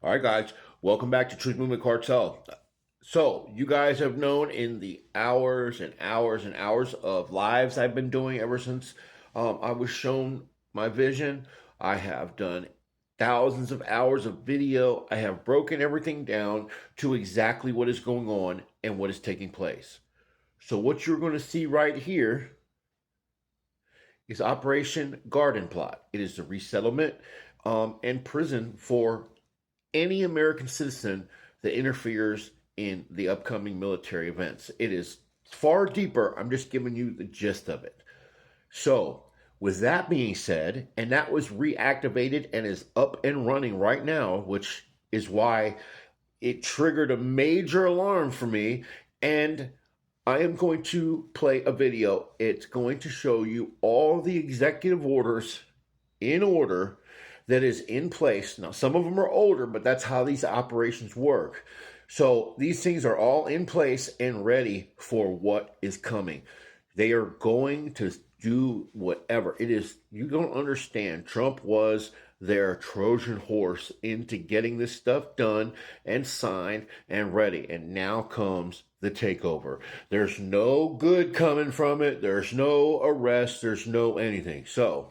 All right, guys, welcome back to Truth Movement Cartel. So, you guys have known in the hours and hours and hours of lives I've been doing ever since I was shown my vision. I have done thousands of hours of video. I have broken everything down to exactly what is going on and what is taking place. So, what you're going to see right here is Operation Garden Plot. It is the resettlement and prison for any American citizen that interferes in the upcoming military events. It is far deeper. I'm just giving you the gist of it. So, with that being said, and that was reactivated and is up and running right now, which is why it triggered a major alarm for me. And I am going to play a video. It's going to show you all the executive orders in order that is in place. Now, some of them are older, but that's how these operations work. So these things are all in place and ready for what is coming. They are going to do whatever it is. You don't understand. Trump was their Trojan horse into getting this stuff done and signed and ready. And now comes the takeover. There's no good coming from it. There's no arrest. There's no anything. So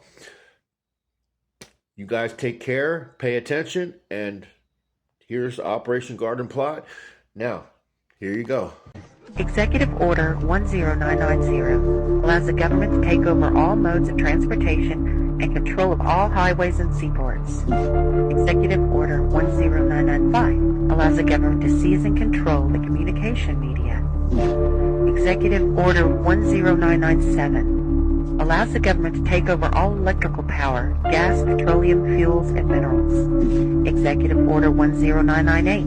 you guys take care, pay attention, and here's Operation Garden Plot. Now, here you go. Executive Order 10990 allows the government to take over all modes of transportation and control of all highways and seaports. Executive Order 10995 allows the government to seize and control the communication media. Executive Order 10997 allows the government to take over all electrical power, gas, petroleum, fuels, and minerals. Executive Order 10998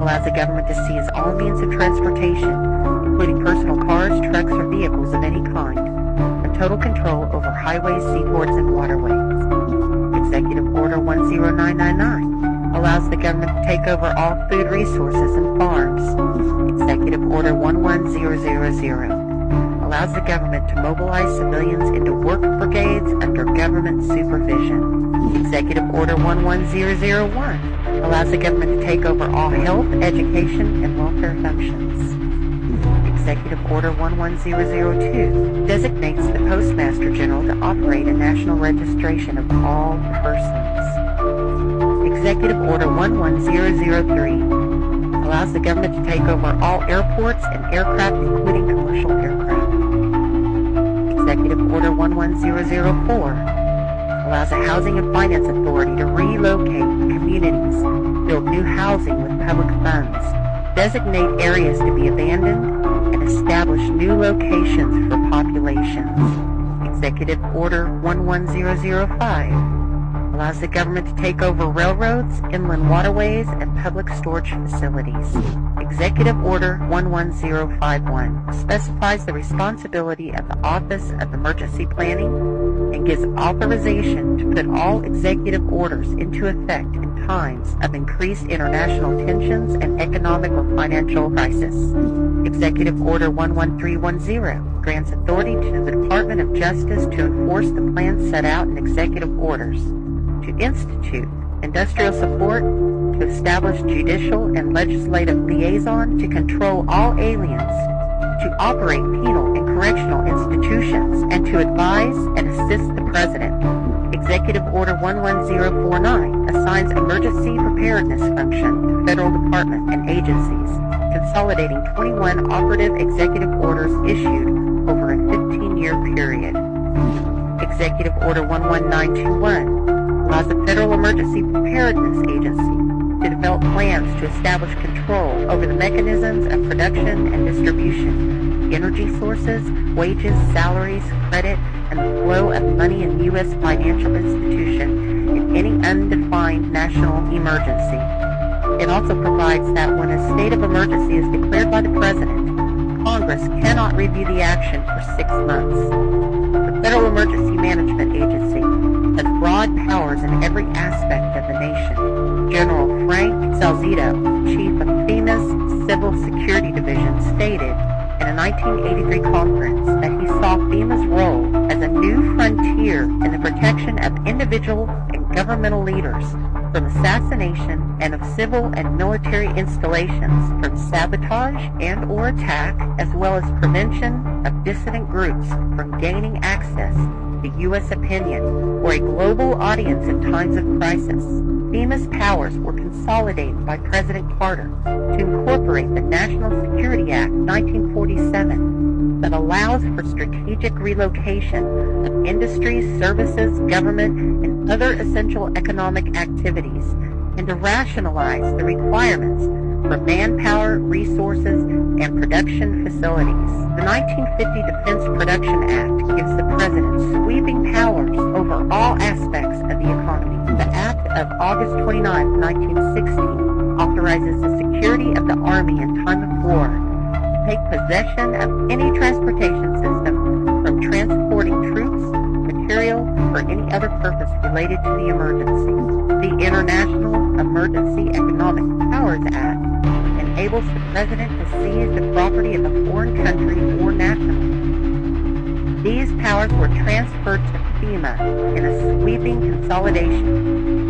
allows the government to seize all means of transportation, including personal cars, trucks, or vehicles of any kind, and total control over highways, seaports, and waterways. Executive Order 10999 allows the government to take over all food resources and farms. Executive Order 11000 allows the government to mobilize civilians into work brigades under government supervision. Executive Order 11001 allows the government to take over all health, education, and welfare functions. Executive Order 11002 designates the Postmaster General to operate a national registration of all persons. Executive Order 11003 allows the government to take over all airports and aircraft, including commercial aircraft. Executive Order 11004 allows the Housing and Finance Authority to relocate communities, build new housing with public funds, designate areas to be abandoned, and establish new locations for populations. Executive Order 11005 allows the government to take over railroads, inland waterways, and public storage facilities. Executive Order 11051 specifies the responsibility of the Office of Emergency Planning and gives authorization to put all executive orders into effect in times of increased international tensions and economic or financial crisis. Executive Order 11310 grants authority to the Department of Justice to enforce the plans set out in executive orders, to institute industrial support, to establish judicial and legislative liaison to control all aliens, to operate penal and correctional institutions, and to advise and assist the President. Executive Order 11049 assigns emergency preparedness function to federal departments and agencies, consolidating 21 operative executive orders issued over a 15-year period. Executive Order 11921 allows the Federal Emergency Preparedness Agency to develop plans to establish control over the mechanisms of production and distribution, energy sources, wages, salaries, credit, and the flow of money in U.S. financial institution in any undefined national emergency. It also provides that when a state of emergency is declared by the President, Congress cannot review the action for 6 months. The Federal Emergency Management Agency has broad powers in every aspect of the nation. General Frank Salzito, chief of FEMA's Civil Security Division, stated in a 1983 conference that he saw FEMA's role as a new frontier in the protection of individual and governmental leaders from assassination and of civil and military installations, from sabotage and or attack, as well as prevention of dissident groups from gaining access to U.S. opinion or a global audience in times of crisis. FEMA's powers were consolidated by President Carter to incorporate the National Security Act 1947 that allows for strategic relocation of industries, services, government, and other essential economic activities, and to rationalize the requirements for manpower, resources, and production facilities. The 1950 Defense Production Act gives the President sweeping powers over all aspects of the economy. The Act of August 29, 1960 authorizes the security of the Army in time of war to take possession of any transportation system from transporting troops, material, or any other purpose related to the emergency. The International Emergency Economic Powers Act enables the President to seize the property of a foreign country or national. These powers were transferred to FEMA in a sweeping consolidation.